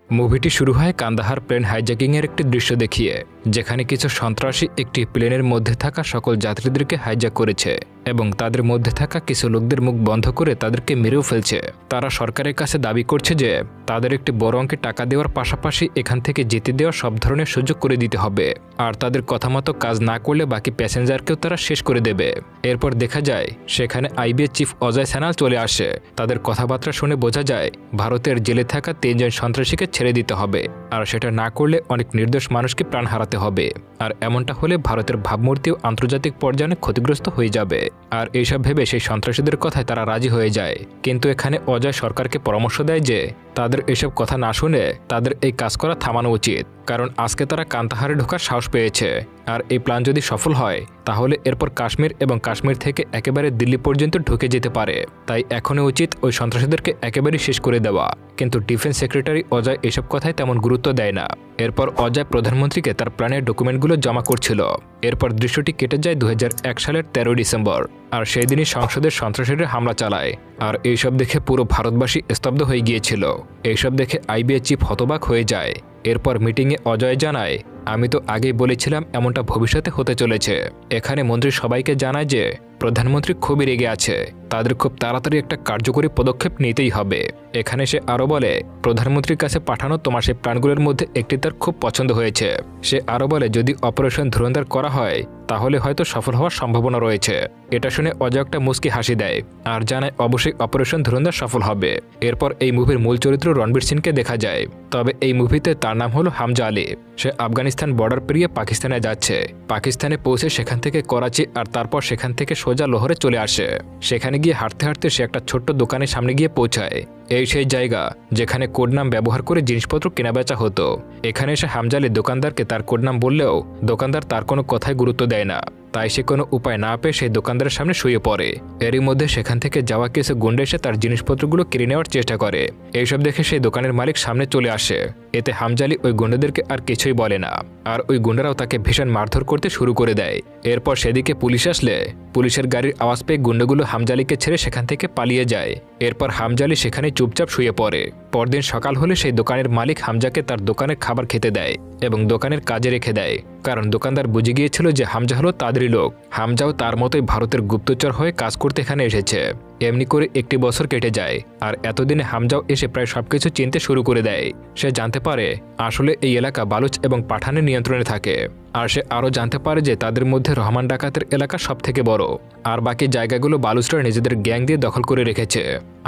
মুভিটি শুরু হয় কান্দাহার প্লেন হাইজ্যাকিংয়ের একটি দৃশ্য দেখিয়ে, যেখানে কিছু সন্ত্রাসী একটি প্লেনের মধ্যে থাকা সকল যাত্রীদেরকে হাইজ্যাক করেছে এবং তাদের মধ্যে থাকা কিছু লোকদের মুখ বন্ধ করে তাদেরকে মেরেও ফেলছে। তারা সরকারের কাছে দাবি করছে যে তাদের একটি বড় অঙ্কের টাকা দেওয়ার পাশাপাশি এখান থেকে যেতে দেওয়ার সব ধরনের সুযোগ করে দিতে হবে, আর তাদের কথা মতো কাজ না করলে বাকি প্যাসেঞ্জারকেও তারা শেষ করে দেবে। এরপর দেখা যায় সেখানে আইবিএ চিফ অজয় সান্যাল চলে আসে। তাদের কথাবার্তা শুনে বোঝা যায় ভারতের জেলে থাকা 3 জন সন্ত্রাসীকে ছেড়ে দিতে হবে, আর সেটা না করলে অনেক নির্দোষ মানুষকে প্রাণ হারাতে হবে। আর এমনটা হলে ভারতের ভাবমূর্তিও আন্তর্জাতিক পর্যায়ে অনেক ক্ষতিগ্রস্ত হয়ে যাবে। আর এইসব ভেবে সেই সন্ত্রাসীদের কথায় তারা রাজি হয়ে যায়। কিন্তু এখানে অজয় সরকারকে পরামর্শ দেয় যে তাদের এসব কথা না শুনে তাদের এই কাজ করা থামানো উচিত, কারণ আজকে তারা কান্দাহারে ঢোকার সাহস পেয়েছে। আর এই প্ল্যান যদি সফল হয় তাহলে এরপর কাশ্মীর এবং কাশ্মীর থেকে একেবারে দিল্লি পর্যন্ত ঢুকে যেতে পারে। তাই এখনই উচিত ওই সন্ত্রাসীদেরকে একেবারেই শেষ করে দেওয়া। কিন্তু ডিফেন্স সেক্রেটারি অজয় এসব কথায় তেমন গুরুত্ব দেয় না। এরপর অজয় প্রধানমন্ত্রীকে তার প্ল্যানের ডকুমেন্টগুলো জমা করছিল। এরপর দৃশ্যটি কেটে যায় 2001 সালের 13 ডিসেম্বর, আর সেই দিনই সংসদের সন্ত্রাসীরা হামলা চালায়। আর এইসব দেখে পুরো ভারতবাসী স্তব্ধ হয়ে গিয়েছিল। এইসব দেখে আইবিএ চিফ হতবাক হয়ে যায়। এরপর মিটিংয়ে অজয় জানায়, আমি তো আগেই বলেছিলাম এমনটা ভবিষ্যতে হতে চলেছে। এখানে মন্ত্রী সবাইকে জানায় যে প্রধানমন্ত্রী খুবই রেগে আছে, তাদের খুব তাড়াতাড়ি একটা কার্যকরী পদক্ষেপ নিতেই হবে। এখানে সে আরও বলে, প্রধানমন্ত্রীর কাছে পাঠানো তোমার সেই প্ল্যানগুলোর মধ্যে একটি তার খুব পছন্দ হয়েছে। সে আরও বলে, যদি অপারেশন ধুরন্ধর করা হয় তাহলে হয়তো সফল হওয়ার সম্ভাবনা রয়েছে। এটা শুনে অজয় একটা মুচকি হাসি দেয় আর জানায় অবশ্যই অপারেশন ধুরন্ধর সফল হবে। এরপর এই মুভির মূল চরিত্র রণবীর সিংকে দেখা যায়, তবে এই মুভিতে তার নাম হলো হামজা আলী। সে আফগানিস্তান বর্ডার পেরিয়ে পাকিস্তানে যাচ্ছে। পাকিস্তানে পৌঁছে সেখান থেকে করাচি আর তারপর সেখান থেকে সোজা লাহোরে চলে আসে। সেখানে গিয়ে হাঁটতে হাঁটতে সে একটা ছোট্ট দোকানের সামনে গিয়ে পৌঁছায়। এই সেই জায়গা যেখানে কোড নাম ব্যবহার করে জিনিসপত্র কেনাবেচা হতো। এখানে এসে হামজা আলী দোকানদারকে তার কোড নাম বললেও দোকানদার তার কোনো কথায় গুরুত্ব দেয় না। তাই সে কোনো উপায় না পেয়ে সেই দোকানদারের সামনে শুয়ে পড়ে। এরই মধ্যে সেখান থেকে যাওয়া কিছু গুন্ডা এসে তার জিনিসপত্রগুলো কেড়ে নেওয়ার চেষ্টা করে। এইসব দেখে সেই দোকানের মালিক সামনে চলে আসে। এতে হামজা আলী ওই গুন্ডাদেরকে আর কিছুই বলে না, আর ওই গুন্ডারাও তাকে ভীষণ মারধর করতে শুরু করে দেয়। এরপর সেদিকে পুলিশ আসলে পুলিশের গাড়ির আওয়াজ পেয়ে গুন্ডাগুলো হামজা আলীকে ছেড়ে সেখান থেকে পালিয়ে যায়। এরপর হামজা আলী সেখানে চুপচাপ শুয়ে পড়ে। পরদিন সকাল হলে সেই দোকানের মালিক হামজাকে তার দোকানের খাবার খেতে দেয় এবং দোকানের কাজে রেখে দেয়, কারণ দোকানদার বুঝে গিয়েছিল যে হামজা হলো তাদেরই লোক। হামজাও তার মতোই ভারতের গুপ্তচর হয়ে কাজ করতে এখানে এসেছে। এমনি করে 1 বছর কেটে যায়, আর এতদিনে হামজাও এসে প্রায় সবকিছু চিনতে শুরু করে দেয়। সে জানতে পারে আসলে এই এলাকা বালুচ এবং পাঠানের নিয়ন্ত্রণে থাকে। আর সে আরও জানতে পারে যে তাদের মধ্যে রহমান ডাকাতের এলাকা সব থেকে বড়, আর বাকি জায়গাগুলো বালুচরা নিজেদের গ্যাং দিয়ে দখল করে রেখেছে।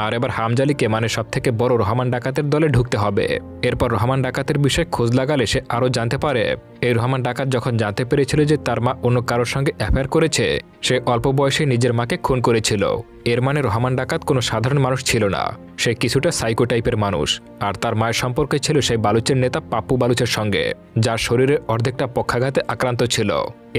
আর এবার হামজা আলীকে মানে সব থেকে বড় রহমান ডাকাতের দলে ঢুকতে হবে। এরপর রহমান ডাকাতের বিষয়ে খোঁজ লাগালে সে আরও জানতে পারে এই রহমান ডাকাত যখন জানতে পেরেছিল যে তার মা অন্য কারোর সঙ্গে অ্যাফেয়ার করেছে, সে অল্প বয়সে নিজের মাকে খুন করেছিল। এর মানে রহমান ডাকাত কোনো সাধারণ মানুষ ছিল না, সে কিছুটা সাইকো টাইপের মানুষ। আর তার মায়ের সম্পর্কে ছিল সেই বালুচের নেতা পাপ্পু বালুচের সঙ্গে, যার শরীরের অর্ধেকটা পক্ষাঘাতে আক্রান্ত ছিল।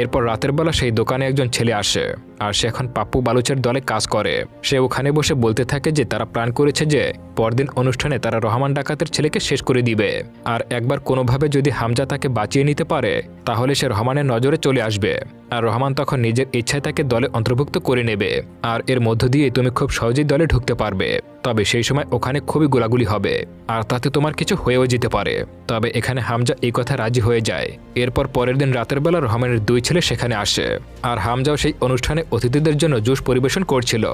এরপর রাতের বেলা সেই দোকানে একজন ছেলে আসে, আর সে এখন পাপ্পু বালুচের দলে কাজ করে। সে ওখানে বসে বলতে থাকে যে তারা প্ল্যান করেছে যে পরদিন অনুষ্ঠানে তারা রহমান ডাকাতের ছেলেকে শেষ করে দিবে, আর একবার কোনোভাবে যদি হামজা তাকে বাঁচিয়ে নিতে পারে তাহলে সে রহমানের নজরে চলে আসবে, আর রহমান তখন নিজের ইচ্ছায় তাকে দলে অন্তর্ভুক্ত করে নেবে। আর এর মধ্য দিয়ে তুমি খুব সহজেই দলে ঢুকতে পারবে। তবে সেই সময় ওখানে খুবই গোলাগুলি হবে, আর তাতে তোমার কিছু হয়েও যেতে পারে। তবে এখানে হামজা এই কথা রাজি হয়ে যায়। এরপর পরের দিন রাতের বেলা রহমানের 2 ছেলে সেখানে আসে, আর হামজাও সেই অনুষ্ঠানে অতিথিদের জন্য জুস পরিবেশন করছিল।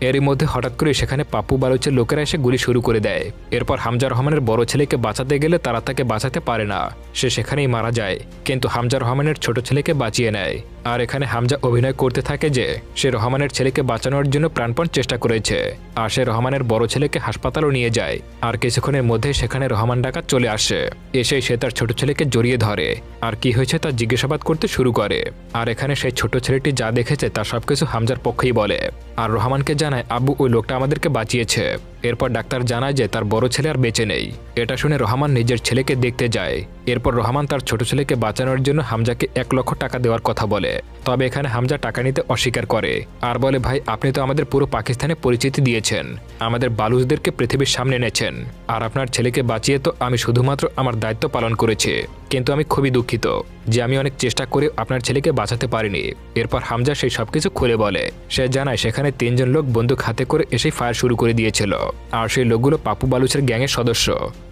এরই মধ্যে হঠাৎ করে সেখানে পাপ্পু বালুচের লোকেরা এসে গুলি শুরু করে দেয়। এরপর হামজা রহমানের বড় ছেলেকে বাঁচাতে গেলে তারা তাকে বাঁচাতে পারে না, সে সেখানেই মারা যায়। কিন্তু হামজা রহমানের ছোট ছেলেকে বাঁচিয়ে নেয়। আর এখানে হামজা অভিনয় করতে থাকে যে সে রহমানের ছেলেকে বাঁচানোর জন্য প্রাণপণ চেষ্টা করেছে, আর সে রহমানের বড় ছেলেকে হাসপাতালও নিয়ে যায়। আর কিছুক্ষণের মধ্যে সেখানে রহমান ডাকাত চলে আসে। এসে সে তার ছোট ছেলেকে জড়িয়ে ধরে আর কি হয়েছে তা জিজ্ঞাসাবাদ করতে শুরু করে। আর এখানে সেই ছোট ছেলেটি যা দেখেছে তা সবকিছু হামজার পক্ষেই বলে, আর রহমানকে জানায় আব্বু ওই লোকটা আমাদেরকে বাঁচিয়েছে। এরপর ডাক্তার জানায় যে তার বড় ছেলে আর বেঁচে নেই। এটা শুনে রহমান নিজের ছেলেকে দেখতে যায়। এরপর রহমান তার ছোট ছেলেকে বাঁচানোর জন্য হামজাকে 1 লক্ষ টাকা দেওয়ার কথা বলে। তবে এখানে হামজা টাকা নিতে অস্বীকার করে আর বলে, ভাই আপনি তো আমাদের পুরো পাকিস্তানে পরিচিতি দিয়েছেন, আমাদের বালুচদেরকে পৃথিবীর সামনে এনেছেন, আর আপনার ছেলেকে বাঁচিয়ে তো আমি শুধুমাত্র আমার দায়িত্ব পালন করেছি। কিন্তু আমি খুবই দুঃখিত যে আমি অনেক চেষ্টা করে আপনার ছেলেকে বাঁচাতে পারিনি। এরপর হামজা সেই সবকিছু খুলে বলে। সে জানায় সেখানে 3 জন লোক বন্দুক হাতে করে এসে ফায়ার শুরু করে দিয়েছিল, আর সেই লোকগুলো পাপ্পু বালুচের গ্যাংয়ের সদস্য।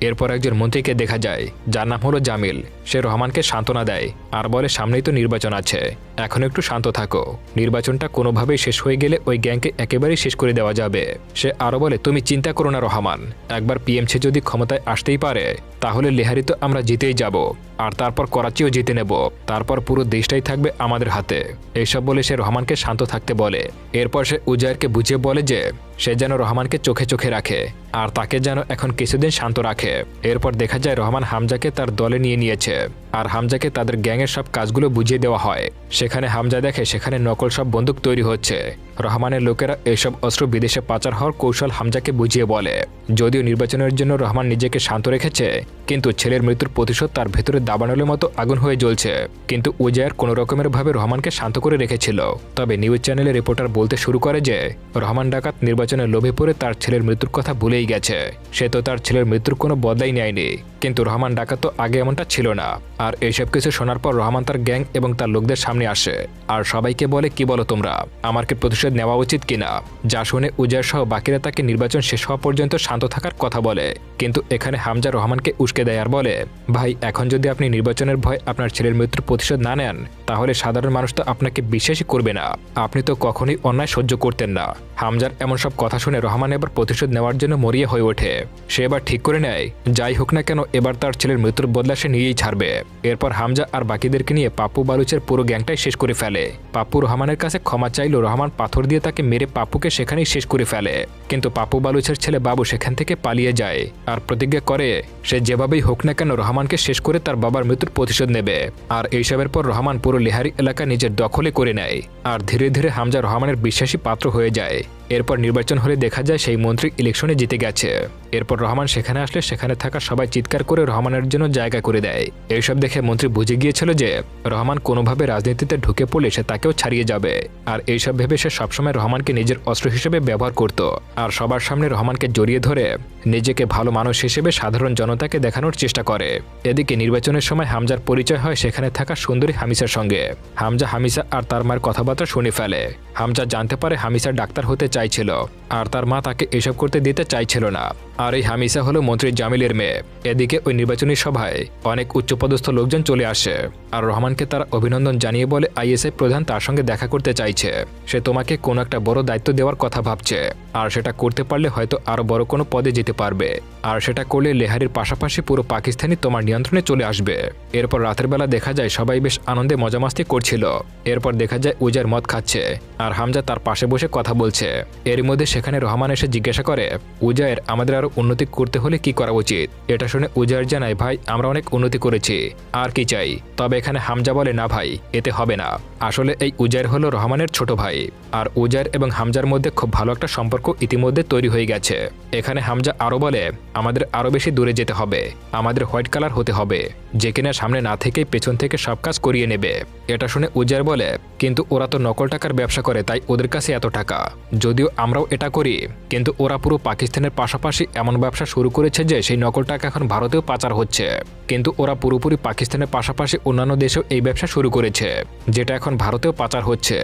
এরপর একজন মন্ত্রীকে দেখা যায়, যার নাম হলো জামিল। সে রহমানকে সান্ত্বনা দেয় আর বলে, সামনেই তো নির্বাচন আছে, এখন একটু শান্ত থাকো। নির্বাচনটা কোনোভাবেই শেষ হয়ে গেলে ওই গ্যাংকে একেবারেই শেষ করে দেওয়া যাবে। সে আরও বলে, তুমি চিন্তা করো না রহমান, একবার পিএমসি যদি ক্ষমতায় আসতেই পারে তাহলে লেহারি তো আমরা জিতেই যাব, আর তারপর করাচিও জিতে নেব, তারপর পুরো দেশটাই থাকবে আমাদের হাতে। এইসব বলে সে রহমানকে শান্ত থাকতে বলে। এরপর সে উজায়েরকে বুঝিয়ে বলে যে সে যেন রহমানকে চোখে চোখে রাখে আর তাকে যেন এখন কিছুদিন শান্ত রাখে। এরপর দেখা যায় রহমান হামজাকে তার দলে নিয়েছে আর হামজাকে তাদের গ্যাংয়ের সব কাজগুলো বুঝিয়ে দেওয়া হয়। সেখানে হামজা দেখে সেখানে নকল সব বন্দুক তৈরি হচ্ছে। রহমানের লোকেরা এইসব অস্ত্র বিদেশে পাচার হওয়ার কৌশল হামজাকে বুঝিয়ে বলে। যদিও নির্বাচনের জন্য রহমান নিজেকে শান্ত রেখেছে, কিন্তু ছেলের মৃত্যুর প্রতিশোধ তার ভেতরে দাবানলের মতো আগুন হয়ে জ্বলছে। কিন্তু উজায়ের কোনো রকমের ভাবে রহমানকে শান্ত করে রেখেছিল। তবে নিউজ চ্যানেলের রিপোর্টার বলতে শুরু করে যে রহমান ডাকাত নির্বাচনের লোভে পড়ে তার ছেলের মৃত্যুর কথা ভুলেই গেছে। সে তো তার ছেলের মৃত্যুর কোনো বদলাই নেয়নি, কিন্তু রহমান ডাকাত তো আগে এমনটা ছিল না। আর এইসব কিছু শোনার পর রহমান তার গ্যাং এবং তার লোকদের সামনে আসে আর সবাইকে বলে, কি বলো তোমরা, আমার কি প্রতিশোধ নেওয়া উচিত কিনা? যা শুনে উজায়ের সহ বাকিরা তাকে নির্বাচন শেষ হওয়া পর্যন্ত শান্ত থাকার কথা বলে। কিন্তু এখানে হামজা রহমানকে উস্কে দেয় আর বলে, ভাই, এখন যদি আপনি নির্বাচনের ভয় আপনার ছেলের মৃত্যুর প্রতিশোধ না নেন তাহলে সাধারণ মানুষ তো আপনাকে বিশ্বাসই করবে না। আপনি তো কখনোই অন্যায় সহ্য করতেন না। হামজার এমন সব কথা শুনে রহমান এবার প্রতিশোধ নেওয়ার জন্য মরিয়া হয়ে ওঠে। সে এবার ঠিক করে নেয়, যাই হোক না কেন এবার তার ছেলের মৃত্যুর বদলা সে নিয়েই ছাড়বে। এরপর হামজা আর বাকিদেরকে নিয়ে পাপ্পু বালুচের পুরো গ্যাংটাই শেষ করে ফেলে। পাপ্পু রহমানের কাছে ক্ষমা চাইল, রহমান পাথর দিয়ে তাকে মেরে পাপ্পুকে সেখানেই শেষ করে ফেলে। কিন্তু পাপ্পু বালুচের ছেলে বাবু সেখান থেকে পালিয়ে যায় আর প্রতিজ্ঞা করে সে যেভাবেই হোক না কেন রহমানকে শেষ করে তার বাবার মৃত্যুর প্রতিশোধ নেবে। আর এইসবের পর রহমান পুরো লেহারি এলাকা নিজের দখলে করে নেয় আর ধীরে ধীরে হামজা রহমানের বিশ্বাসী পাত্র হয়ে যায়। এরপর নির্বাচন হলে দেখা যায় সেই মন্ত্রী ইলেকশনে জিতে গেছে। এরপর রহমান সেখানে আসলে সেখানে থাকা সবাই চিৎকার করে রহমানের জন্য জায়গা করে দেয়। এইসব দেখে মন্ত্রী বুঝে গিয়েছিল যে রহমান কোনোভাবে রাজনীতিতে ঢুকে পড়লে সে তাকেও ছাড়িয়ে যাবে। আর এইসব ভেবে সে সবসময় রহমানকে নিজের অস্ত্র হিসেবে ব্যবহার করত আর সবার সামনে রহমানকে জড়িয়ে ধরে নিজেকে ভালো মানুষ হিসেবে সাধারণ জনতাকে দেখানোর চেষ্টা করে। এদিকে নির্বাচনের সময় হামজার পরিচয় হয় সেখানে থাকা সুন্দরী হামিসার সঙ্গে। হামজা হামিসা আর তার মার কথাবার্তা শুনে ফেলে। হামজা জানতে পারে হামিসা ডাক্তার হতে চাইছিল আর তার মা তাকে এসব করতে দিতে চাইছিল না। আর এই হামিসা হলো মন্ত্রী জামিলের মেয়ে। এদিকে ওই নির্বাচনী সভায় অনেক উচ্চপদস্থ লোকজন চলে আসে আর রহমানকে তারা অভিনন্দন জানিয়ে বলে আইএসআই প্রধান তার সঙ্গে দেখা করতে চাইছে। সে তোমাকে কোনো একটা বড় দায়িত্ব দেওয়ার কথা ভাবছে আর সেটা করতে পারলে হয়তো আরো বড় কোনো পদে যেতে পারবে। আর সেটা করলে লেহারির পাশাপাশি পুরো পাকিস্তানি তোমার নিয়ন্ত্রণে চলে আসবে। এরপর রাতের বেলা দেখা যায় সবাই বেশ আনন্দে মজামাস্তি করছিল। এরপর দেখা যায় উজায়ের মদ খাচ্ছে আর হামজা তার পাশে বসে কথা বলছে। এর মধ্যে সেখানে রহমান এসে জিজ্ঞাসা করে, উজায়ের, আমাদের আরো উন্নতি করতে হলে কি করা উচিত? এটা শুনে উজায়ের জানায়, ভাই, আমরা অনেক উন্নতি করেছি, আর কি চাই? তবে এখানে হামজা বলে, না ভাই, এতে হবে না। আসলে এই উজায়ের হলো রহমানের ছোট ভাই আর উজায়ের এবং হামজার মধ্যে খুব ভালো একটা সম্পর্ক ইতিমধ্যে তৈরি হয়ে গেছে। এখানে হামজা আরো বলে, আমাদের আরো বেশি দূরে যেতে হবে, আমাদের হোয়াইট কালার হতে হবে, যে কিনা সামনে না থেকেই পেছন থেকে সব কাজ করিয়ে নেবে। এটা শুনে উজায়ের বলে, কিন্তু ওরা তো নকল টাকার ব্যবসা করে, তাই ওদের কাছে এত টাকা। যদিও আমরাও এটা করি, কিন্তু ওরা পুরো পাকিস্তানের পাশাপাশি এমন ব্যবসা শুরু করেছে যে সেই নকল টাকা এখন ভারতেও পাচার হচ্ছে। কিন্তু ওরা পুরোপুরি পাকিস্তানের পাশাপাশি অন্যান্য দেশেও এই ব্যবসা শুরু করেছে, যেটা এখন ভারতেও পাচার হচ্ছে।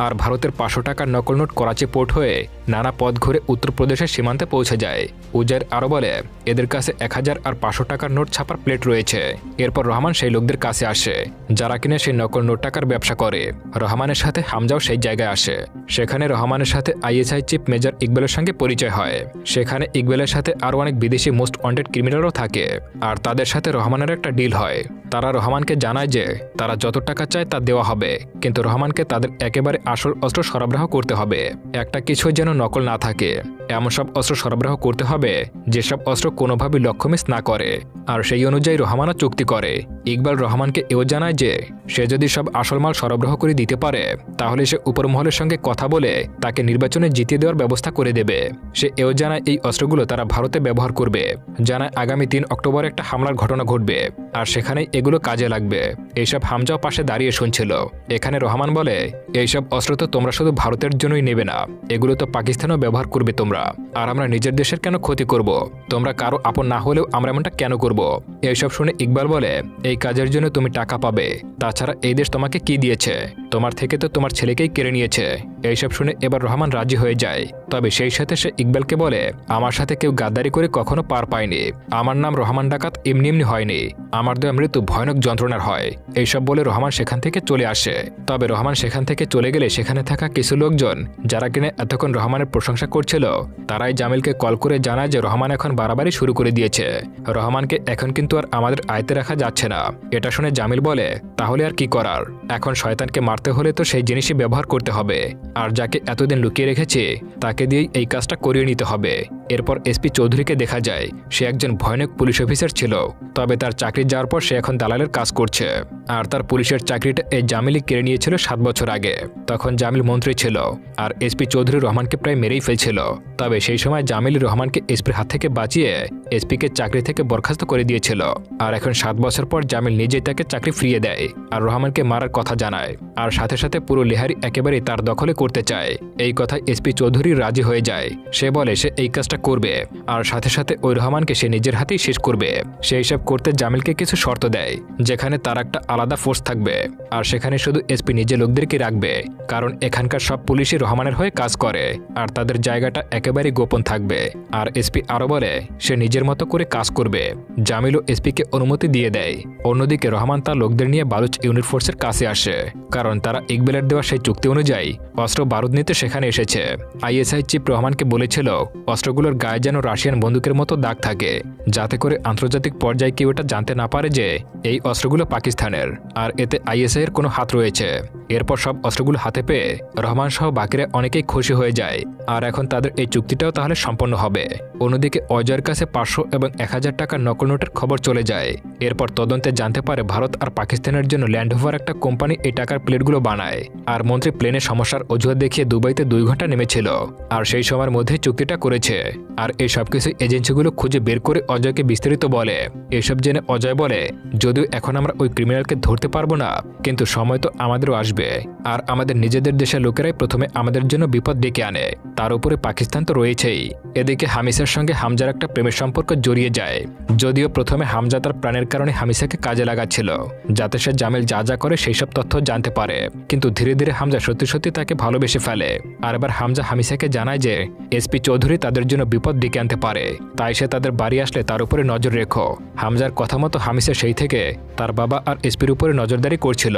আর ভারতের 500 টাকার নকল নোট করাচি পোর্ট হয়ে নানা পথ ঘুরে উত্তরপ্রদেশের সীমান্তে পৌঁছে যায়। উজায়ের আরও বলে, এদের কাছে 1000 আর 500 টাকার নোট ছাপার প্লেট রয়েছে। এরপর রহমান সেই লোকদের কাছে আসে যারা কিনা সেই নকল নোট টাকার ব্যবসা করে। রহমানের সাথে হামজাও সেই জায়গায় আসে। সেখানে রহমানের সাথে আইএসআই চিফ মেজর ইকবালের সঙ্গে পরিচয় হয়। সেখানে ইকবালের সাথে আরও অনেক বিদেশি মোস্ট ওয়ান্টেড ক্রিমিনালও থাকে আর তাদের সাথে রহমানের একটা ডিল হয়। তারা রহমানকে জানায় যে তারা যত টাকা চায় তা দেওয়া হবে, কিন্তু রহমানকে তাদের একেবারে আসল অস্ত্র সরবরাহ করতে হবে। একটা কিছু যেন নকল না থাকে, এমন সব অস্ত্র সরবরাহ করতে হবে যেসব অস্ত্র কোনোভাবে লক্ষ্য মিস না করে। আর সেই অনুযায়ী রহমানও চুক্তি করে। ইকবাল রহমানকে এও জানায় যে সে যদি সব আসল মাল সরবরাহ করে দিতে পারে তাহলে সে উপরমহলের সঙ্গে কথা বলে তাকে নির্বাচনে জিতিয়ে দেওয়ার ব্যবস্থা করে দেবে। সে এও জানায় এই অস্ত্রগুলো তারা ভারতে ব্যবহার করবে। জানায় আগামী 3 অক্টোবর একটা হামলার ঘটনা ঘটবে আর সেখানেই এগুলো কাজে লাগবে। এইসব হামজাও পাশে দাঁড়িয়ে শুনছিল। এখানে রহমান বলে, এইসব অস্ত্র তো তোমরা শুধু ভারতের জন্যই নেবে না, এগুলো তো পাকিস্তানও ব্যবহার করবে তোমরা। আর আমরা নিজের দেশের কেন ক্ষতি করব? তোমরা কারো আপন না হলেও আমরা এমনটা কেন করব? এইসব শুনে ইকবাল বলে, এই কাজের জন্য তুমি টাকা পাবে, তাছাড়া এই দেশ তোমাকে কি দিয়েছে? তোমার থেকে তো তোমার ছেলেকেই কেড়ে নিয়েছে। এইসব শুনে এবার রহমান রাজি হয়ে যায়। তবে সেই সাথে সে ইকবালকে বলে, আমার সাথে কেউ গাদ্দারি করে কখনো পার পায়নি। আমার নাম রহমান ডাকাত এমনি এমনি হয়নি, আমার দেওয়া মৃত্যু ভয়ানক যন্ত্রণার হয়। এইসব বলে রহমান সেখান থেকে চলে আসে। তবে রহমান সেখান থেকে চলে গেলে সেখানে থাকা কিছু লোকজন, যারা কিনা এতক্ষণ রহমানের প্রশংসা করছিল, তারাই জামিলকে কল করে জানায় যে রহমান এখন বাড়াবাড়ি শুরু করে দিয়েছে। রহমানকে এখন কিন্তু আর আমাদের আয়ত্তে রাখা যাচ্ছে না। এটা শুনে জামিল বলে, তাহলে আর কি করার? এখন শয়তানকে মারতে হলে তো সেই জিনিসই ব্যবহার করতে হবে, আর যাকে এতদিন লুকিয়ে রেখেছে তাকে দিয়েই এই কাজটা করিয়ে নিতে হবে। এরপর এসপি চৌধুরীকে দেখা যায়, সে একজন ভয়ানক পুলিশ অফিসার ছিল। তবে তার চাকরি যাওয়ার পর সে এখন দালালের কাজ করছে। আর তার পুলিশের চাকরিটা এই জামিলই কেড়ে নিয়েছিল 7 বছর আগে। তখন জামিল মন্ত্রী ছিল, আর এসপি চৌধুরী রহমানকে প্রায় মেরেই ফেলছিল। তবে সেই সময় জামিল রহমানকে এসপির হাত থেকে বাঁচিয়ে এসপিকে চাকরি থেকে বরখাস্ত করে দিয়েছিল। আর এখন 7 বছর পর জামিল নিজেই তাকে চাকরি ফিরিয়ে দেয় আর রহমানকে মারার কথা জানায়। আর সাথে সাথে পুরো লেহারি একেবারেই তার দখলে করতে চায়। এই কথায় এসপি চৌধুরী রাজি হয়ে যায়। সে বলে সে এই কাজটা করবে, আর সাথে সাথে ওই রহমানকে সে নিজের হাতেই শেষ করবে। সেই সব করতে জামিলকে কিছু শর্ত দেয়, যেখানে তার একটা আলাদা ফোর্স থাকবে, আর সেখানে শুধু এসপি নিজে লোকদেরকে রাখবে, কারণ এখানকার সব পুলিশই রহমানের হয়ে কাজ করে, আর তাদের জায়গাটা একেবারেই গোপন থাকবে। আর এসপি আরও বলে সে নিজের মতো করে কাজ করবে। জামিলও এসপিকে অনুমতি দিয়ে দেয়। অন্যদিকে রহমান তার লোকদের নিয়ে বালুচ ইউনিট ফোর্সের কাছে আসে, কারণ তারা ইকবালের দেওয়া সেই চুক্তি অনুযায়ী অস্ত্র বারুদ নিতে সেখানে এসেছে। আইএসআই চিফ রহমানকে বলেছিল অস্ত্রগুলোর গায়ে যেন রাশিয়ান বন্দুকের মতো দাগ থাকে, যাতে করে আন্তর্জাতিক পর্যায়ে কেউ এটা জানতে না পারে যে এই অস্ত্রগুলো পাকিস্তানের, আর এতে আইএসআই এর কোনো হাত রয়েছে। এরপর সব অস্ত্রগুলো হাতে পেয়ে রহমান সহ বাকিরা অনেকেই খুশি হয়ে যায়, আর এখন তাদের এই চুক্তিটাও তাহলে সম্পন্ন হবে। অন্যদিকে অজয়ের কাছে 500 এবং 1000 টাকার নকল নোটের খবর চলে যায়। এরপর তদন্তে জানতে পারে ভারত আর পাকিস্তানের জন্য ল্যান্ডওভার একটা কোম্পানি এই টাকার প্লেটগুলো বানায়, আর মন্ত্রী প্লেনে সমস্যার অজুহাত দেখিয়ে দুবাইতে 2 ঘন্টা নেমেছিল, আর সেই সময়ের মধ্যে চুক্তিটা করেছে। আর এই সবকিছু এজেন্সিগুলো খুঁজে বের করে অজয়কে বিস্তারিত বলে। এসব জেনে অজয় বলে, যদিও এখন আমরা ওই ক্রিমিনালকে ধরতে পারবো না, কিন্তু সময় তো আমাদেরও আসবে, আর আমাদের নিজেদের দেশের লোকেরাই প্রথমে আমাদের জন্য বিপদ ডেকে আনে, তার উপরে পাকিস্তান তো রয়েছেই। এদিকে হামিসার সঙ্গে হামজার একটা প্রেমের সম্পর্ক জড়িয়ে যায়। যদিও প্রথমে হামজা তার প্রাণের কারণে হামিসাকে কাজে লাগাচ্ছিল, যাতে সে জামিল যা যা করে সেই সব তথ্য জানতে পারে, কিন্তু ধীরে ধীরে হামজা সত্যি সত্যি তাকে ভালোবেসে ফেলে। আর এবার হামজা হামিসাকে জানায় যে এসপি চৌধুরী তাদের জন্য বিপদ ডেকে আনতে পারে, তাই সে তাদের বাড়ি আসলে তার উপরে নজর রেখো। হামজার কথা মতো হামিসা সেই থেকে তার বাবা আর এসপির উপরে নজরদারি করছিল।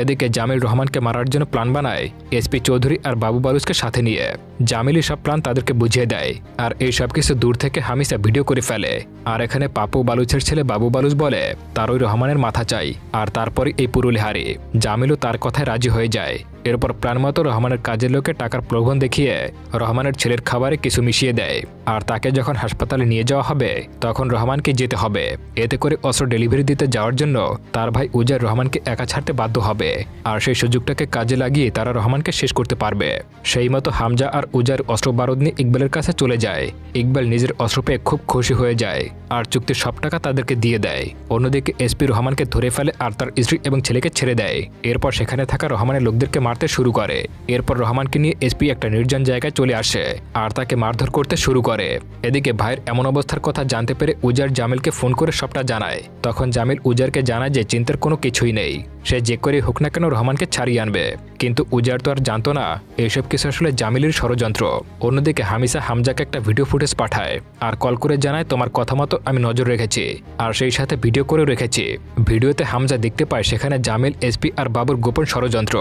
এদিকে জামিল রহমানকে মারার জন্য প্ল্যান বানায় এসপি চৌধুরী আর বাবু বালুচকে সাথে নিয়ে। জামিলই সব প্ল্যান তাদেরকে বুঝিয়ে দেয়, আর এই সব কিছু দূর থেকে হামিসা ভিডিও করে ফেলে। আর এখানে পাপু বালুচের ছেলে বাবু বালুচ বলে তার ওই রহমানের মাথা চাই, আর তারপরে এই পুরো লেহারি। জামিলও তার কথায় রাজি হয়ে যায়। এরপর প্ল্যান মতো রহমানের কাজের লোকে টাকার প্রলোভন দেখিয়ে রহমানের ছেলের খাবারে কিছু মিশিয়ে দেয়, আর তাকে যখন হাসপাতালে নিয়ে যাওয়া হবে তখন রহমানকে যেতে হবে। এতে করে অস্ত্র ডেলিভারি দিতে যাওয়ার জন্য তার ভাই উজার রহমানকে একা ছাড়তে বাধ্য হবে, আর সেই সুযোগটাকে কাজে লাগিয়ে তারা রহমানকে শেষ করতে পারবে। সেই মতো হামজা আর উজার অস্ত্র বারুদ নিয়ে ইকবালের কাছে চলে যায়। ইকবাল নিজের অস্ত্র পেয়ে খুব খুশি হয়ে যায়, আর চুক্তির সব টাকা তাদেরকে দিয়ে দেয়। অন্যদিকে এসপি রহমানকে ধরে ফেলে আর তার স্ত্রী এবং ছেলেকে ছেড়ে দেয়। এরপর সেখানে থাকা রহমানের লোকদেরকে মারতে শুরু করে। এরপর রহমানকে নিয়ে এসপি একটা নির্জন জায়গায় চলে আসে আর তাকে মারধর করতে শুরু করে। এদিকে ভাইয়ের এমন অবস্থার কথা জানতে পেরে উজার জামিলকে ফোন করে সবটা জানায়। তখন জামিল উজারকে জানায় যে চিন্তার কোনো কিছুই নেই, সে যে করে হোক না কেন রহমানকে ছাড়িয়ে আনবে। কিন্তু উজার তো আর জানতো না এইসব কিছু আসলে জামিলের ষড়যন্ত্র। অন্যদিকে হামিসা হামজাকে একটা ভিডিও ফুটেজ পাঠায় আর কল করে জানায় তোমার কথা মতো আমি নজর রেখেছি, আর সেই সাথে ভিডিও করে রেখেছি। ভিডিওতে হামজা দেখতে পায় সেখানে জামিল, এসপি আর বাবুর গোপন ষড়যন্ত্র।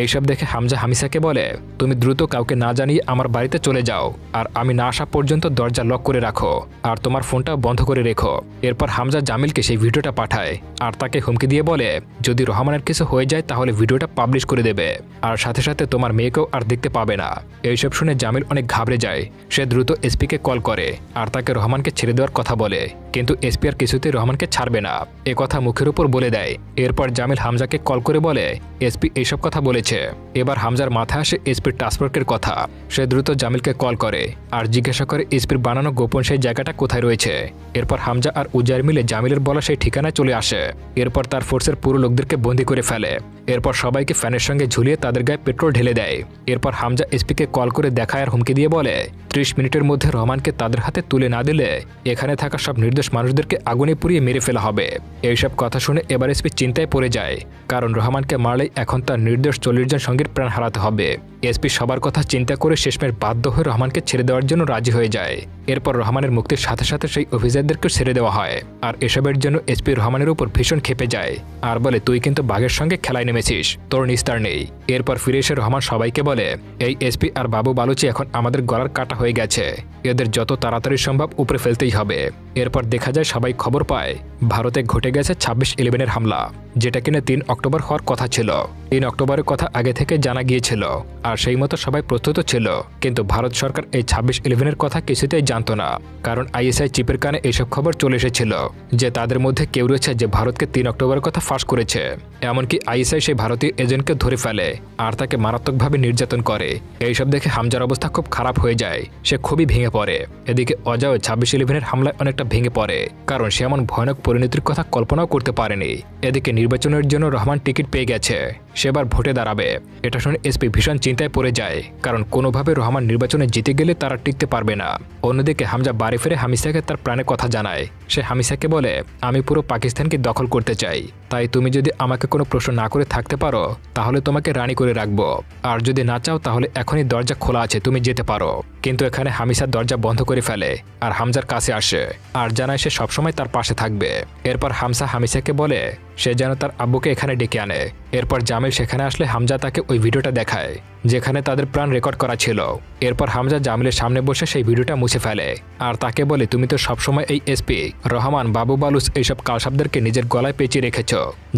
এইসব দেখে হামজা হামিসাকে বলে তুমি দ্রুত কাউকে না জানিয়ে আমার বাড়িতে চলে যাও, আর আমি না আসা পর্যন্ত দরজা লক করে রাখো, আর তোমার ফোনটা বন্ধ করে রেখো। এরপর হামজা জামিলকে সেই ভিডিওটা পাঠায় আর তাকে হুমকি দিয়ে বলে যদি রহমানের কিছু হয়ে যায় তাহলে ভিডিওটা পাবলিশ করে দেবে, আর সাথে সাথে তোমার মেয়েকেও আর দেখতে পাবে না। এইসব শুনে জামিল অনেক ঘাবড়ে যায়। সে দ্রুত এসপিকে কল করে আর তাকে রহমানকে ছেড়ে দেওয়ার কথা বলে, কিন্তু এসপি আর কিছুতেই রহমানকে ছাড়বে না, এ কথা মুখের উপর বলে দেয়। এরপর জামিল হামজাকে কল করে বলে এসপি এইসব কথা বলেছে, করেছে। এবার হামজার মাথায় আসে এসপির টাস্কফোর্সের কথা। সে দ্রুত জামিলকে কল করে আর জিজ্ঞাসা করে এসপির বানানো গোপন সেই জায়গাটা কোথায় রয়েছে। এরপর হামজা আর উজাইর মিলে জামিলের বলা সেই ঠিকানায় চলে আসে। এরপর তার ফোর্সের পুরো লোকদেরকে বন্দী করে ফেলে। এরপর সবাইকে ফ্যানের সঙ্গে ঝুলিয়ে তাদের গায়ে পেট্রোল ঢেলে দেয়। এরপর হামজা এসপিকে কল করে দেখায় আর হুমকি দিয়ে বলে 30 মিনিটের মধ্যে রহমানকে তাদের হাতে তুলে না দিলে এখানে থাকা সব নির্দোষ মানুষদেরকে আগুনে পুড়িয়ে মেরে ফেলা হবে। এইসব কথা শুনে এবার এসপি চিন্তায় পড়ে যায়, কারণ রহমানকে মারলেই এখন তার নির্দোষ 40 জন সঙ্গীর প্রাণ হারাতে হবে। এসপি সবার কথা চিন্তা করে শেষমেশ বাধ্য হয়ে রহমানকে ছেড়ে দেওয়ার জন্য রাজি হয়ে যায়। এরপর রহমানের মুক্তির সাথে সাথে সেই অফিসারদেরকে ছেড়ে দেওয়া হয়। আর এসবের জন্য এসপি রহমানের উপর ভীষণ ক্ষেপে যায় আর বলে তুই কিন্তু বাঘের সঙ্গে খেলায় নেমেছিস, তোর নিস্তার নেই। এরপর ফিরে এসে রহমান সবাইকে বলে এই এসপি আর বাবু বালুচি এখন আমাদের গলার কাটা হয়ে গেছে, এদের যত তাড়াতাড়ি সম্ভব উপরে ফেলতেই হবে। এরপর দেখা যায় সবাই খবর পায় ভারতে ঘটে গেছে 26/11-এর হামলা, যেটা কিনা 3 অক্টোবর হওয়ার কথা ছিল। 3 অক্টোবরের কথা আগে থেকে জানা গিয়েছিল আর সেই মতো সবাই প্রস্তুত ছিল। কিন্তু ভারত সরকার এই 26/11-এর কথা কিছুতেই জানতো না, কারণ আইএসআই চিপের কানে এইসব খবর চলে এসেছিল যে তাদের মধ্যে কেউ রয়েছে যে ভারতকে 3 অক্টোবরের কথা ফাঁস করেছে। এমনকি আইএসআই সেই ভারতীয় এজেন্টকে ধরে ফেলে আর তাকে মারাত্মকভাবে নির্যাতন করে। এইসব দেখে হামজার অবস্থা খুব খারাপ হয়ে যায়, সে খুবই ভেঙে পড়ে। এদিকে অজয় 26/11-এর হামলায় অনেকটা ভেঙে পড়ে, কারণ সে এমন ভয়ানক পরিণতির কথা কল্পনাও করতে পারেনি। এদিকে নির্বাচনের জন্য রহমান টিকিট পেয়ে গেছে, সেবার ভোটে দাঁড়াবে। এটা শুনে এসপি ভীষণ চিন্তায় পড়ে যায়, কারণ কোনোভাবে রহমান নির্বাচনে জিতে গেলে তারা টিকতে পারবে না। অন্যদিকে হামজা বাড়ি ফিরে হামিসাকে তার প্রাণের কথা জানায়। সে হামিসাকে বলে আমি পুরো পাকিস্তানকে দখল করতে চাই, তাই তুমি যদি আমাকে কোনো প্রশ্ন না করে থাকতে পারো তাহলে তোমাকে রানী করে রাখবো, আর যদি না চাও তাহলে এখনই দরজা খোলা আছে, তুমি যেতে পারো। কিন্তু এখানে হামিসা দরজা বন্ধ করে ফেলে আর হামজার কাছে আসে আর জানায় সে সবসময় তার পাশে থাকবে। এরপর হামসা হামিসাকে বলে সে যেন তার আব্বুকে এখানে ডেকে আনে। এরপর জামিল সেখানে আসলে হামজা তাকে ওই ভিডিওটা দেখায় যেখানে তাদের প্রাণ রেকর্ড করা ছিল। এরপর হামজা জামিলের সামনে বসে সেই ভিডিওটা মুছে ফেলে আর তাকে বলে তুমি তো সবসময় এই এসপি রহমান, বাবু বালুচ এইসব কালসাবদেরকে নিজের গলায় পেঁচিয়ে রেখেছ,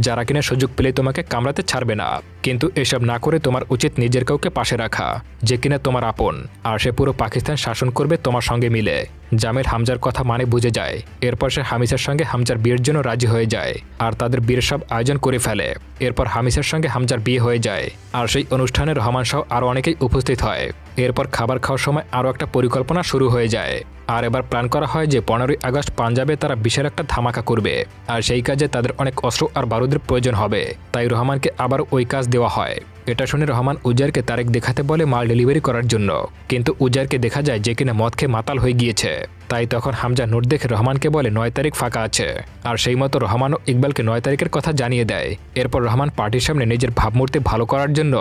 যারা কিনা সুযোগ পেলে তোমাকে কামড়াতে ছাড়বে না। কিন্তু এসব না করে তোমার উচিত নিজের কাউকে পাশে রাখা যে কিনা তোমার আপন, আর সে পুরো পাকিস্তান শাসন করবে তোমার সঙ্গে মিলে। জামিল হামজার কথা মানে বুঝে যায়। এরপর সে হামিসার সঙ্গে হামজার বিয়ের জন্য রাজি হয়ে যায় আর তাদের বিয়ের সব আয়োজন করে ফেলে। এরপর হামিসার সঙ্গে হামজার বিয়ে হয়ে যায় আর সেই অনুষ্ঠানে রহমান সহ আরও অনেকেই উপস্থিত হয়। এরপর খাবার খাওয়ার সময় আরও একটা পরিকল্পনা শুরু হয়ে যায় আর এবার প্ল্যান করা হয় যে 15ই আগস্ট পাঞ্জাবে তারা বিশাল একটা ধামাকা করবে আর সেই কাজে তাদের অনেক অস্ত্র আর বারুদের প্রয়োজন হবে। তাই রহমানকে আবার ওই কাজ দেওয়া হয়। এটা শুনে রহমান উজাইরকে তারিখ দেখাতে বলে মাল ডেলিভারি করার জন্য, কিন্তু উজাইরকে দেখা যায় যে কিনা মদ খেয়ে মাতাল হয়ে গিয়েছে। তাই তখন হামজা নোট দেখে রহমানকে বলে 9 তারিখ ফাঁকা আছে, আর সেই মতো রহমান ও ইকবালকে 9 তারিখের কথা জানিয়ে দেয়। এরপর রহমান পার্টির সামনে নিজের ভাবমূর্তি ভালো করার জন্য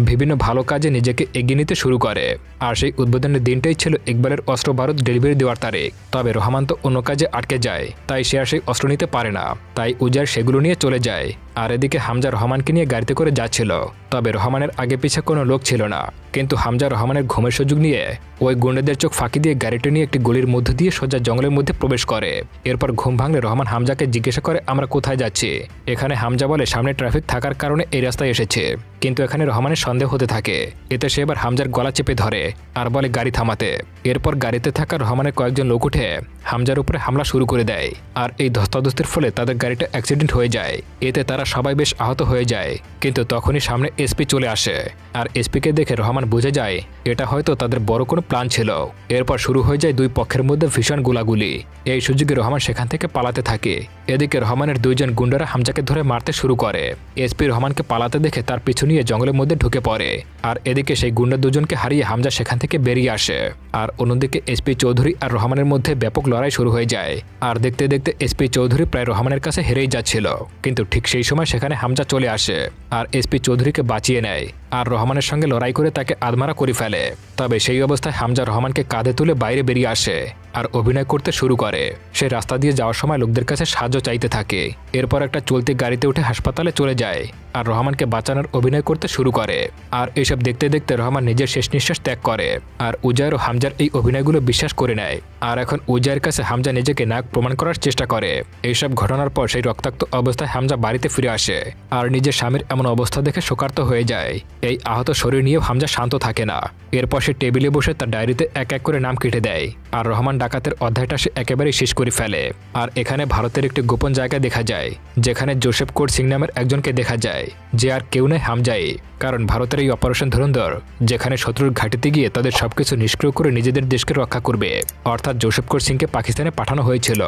বিভিন্ন ভালো কাজে নিজেকে এগিয়ে নিতে শুরু করে। আর সেই উদ্বোধনের দিনটাই ছিল ইকবালের অস্ত্র বারুদ ডেলিভারি দেওয়ার তারিখ। তবে রহমান তো অন্য কাজে আটকে যায়, তাই সে আর সেই অস্ত্র নিতে পারে না। তাই উজাইর সেগুলো নিয়ে চলে যায়। আর এদিকে হামজা রহমানকে নিয়ে গাড়িতে করে যাচ্ছিল, তবে রহমানের আগে পিছে কোনো লোক ছিল না। কিন্তু হামজা রহমানের ঘুমের সুযোগ নিয়ে ওই গুন্ডাদের চোখ ফাঁকি দিয়ে গাড়িটা নিয়ে একটি গলির মধ্য দিয়ে সোজা জঙ্গলের মধ্যে প্রবেশ করে। এরপর ঘুম ভাঙলে রহমান হামজাকে জিজ্ঞাসা করে আমরা কোথায় যাচ্ছি। এখানে হামজা বলে সামনে ট্রাফিক থাকার কারণে এই রাস্তায় এসেছে, কিন্তু এখানে রহমানের সন্দেহ হতে থাকে। এতে সে এবার হামজার গলা চেপে ধরে আর বলে গাড়ি থামাতে। এরপর গাড়িতে থাকা রহমানের কয়েকজন লোক উঠে হামজার উপরে হামলা শুরু করে দেয় আর এই ধস্তাধস্তির ফলে তাদের গাড়িটা অ্যাক্সিডেন্ট হয়ে যায়। এতে তারা সবাই বেশ আহত হয়ে যায়। কিন্তু তখনই সামনে এসপি চলে আসে আর এসপিকে দেখে রহমান বুঝে যায় এটা হয়তো তাদের বড় কোনো প্ল্যান ছিল। এরপর শুরু হয়ে যায় দুই পক্ষের মধ্যে ভীষণ গোলাগুলি। এই সুযোগে রহমান সেখান থেকে পালাতে থাকে। এদিকে রহমানের দুইজন গুন্ডারা হামজাকে ধরে মারতে শুরু করে। এসপি রহমানকে পালাতে দেখে তার পিছু নিয়ে জঙ্গলের মধ্যে ঢুকে পড়ে। আর এদিকে সেই গুন্ডা দুজনকে হারিয়ে হামজা সেখান থেকে বেরিয়ে আসে। আর অন্যদিকে এসপি চৌধুরী আর রহমানের মধ্যে ব্যাপক লড়াই শুরু হয়ে যায়। আর দেখতে দেখতে এসপি চৌধুরী প্রায় রহমানের কাছে হেরেই যাচ্ছিল, কিন্তু ঠিক সেই সময় সেখানে হামজা চলে আসে আর এসপি চৌধুরীকে বাঁচিয়ে নেয় আর রহমানের সঙ্গে লড়াই করে তাকে আধমারা করে ফেলে। তবে সেই অবস্থায় হামজা রহমানকে কাঁধে তুলে বাইরে বেরিয়ে আসে আর অভিনয় করতে শুরু করে। সে রাস্তা দিয়ে যাওয়ার সময় লোকদের কাছে সাহায্য চাইতে থাকে। এরপর একটা চলতি গাড়িতে উঠে হাসপাতালে চলে যায় আর রহমানকে বাঁচানোর অভিনয় করতে শুরু করে। আর এসব দেখতে দেখতে রহমান নিজের শেষ নিঃশ্বাস ত্যাগ করে আর উজাইর ও হামজার এই অভিনয়গুলো বিশ্বাস করে নেয়। আর এখন উজাইর কাছে হামজা নিজেকে নায়ক প্রমাণ করার চেষ্টা করে। এইসব ঘটনার পর সেই রক্তাক্ত অবস্থায় হামজা বাড়িতে ফিরে আসে আর নিজের স্বামীর এমন অবস্থা দেখে শোকার্ত হয়ে যায়। এই আহত শরীর নিয়েও হামজা শান্ত থাকে না। এরপর সে টেবিলে বসে তার ডায়েরিতে এক এক করে নাম কেটে দেয় আর রহমান ডাকাতের অধ্যায়টা সে একেবারেই শেষ করে ফেলে। আর এখানে ভারতের একটি গোপন জায়গা দেখা যায়, যেখানে জোসেফ কোর সিং নামের একজনকে দেখা যায়, যে আর কেউ নয় হামজাই। কারণ ভারতের এই অপারেশন ধুরন্ধর, যেখানে শত্রুর ঘাঁটিতে গিয়ে তাদের সবকিছু নিষ্ক্রিয় করে নিজেদের দেশকে রক্ষা করবে, অর্থাৎ জোসেফ কোর সিংকে পাকিস্তানে পাঠানো হয়েছিল।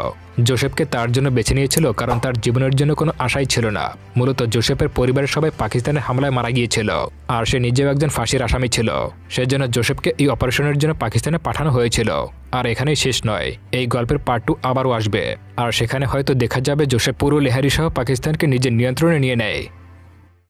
জোসেফকে তার জন্য বেছে নিয়েছিল কারণ তার জীবনের জন্য কোনো আশাই ছিল না। মূলত জোসেফের পরিবারের সবাই পাকিস্তানের হামলায় মারা গিয়েছিল, আর সে নিজেও একজন ফাঁসির আসামি ছিল। সেজন্য জোসেফকে এই অপারেশনের জন্য পাকিস্তানে পাঠানো হয়েছিল। আর এখানেই শেষ নয়, এই গল্পের পার্ট 2 আবারও আসবে, আর সেখানে হয়তো দেখা যাবে জোসেফ পুরো লেহারি সহ পাকিস্তানকে নিজের নিয়ন্ত্রণে নিয়ে নেয়।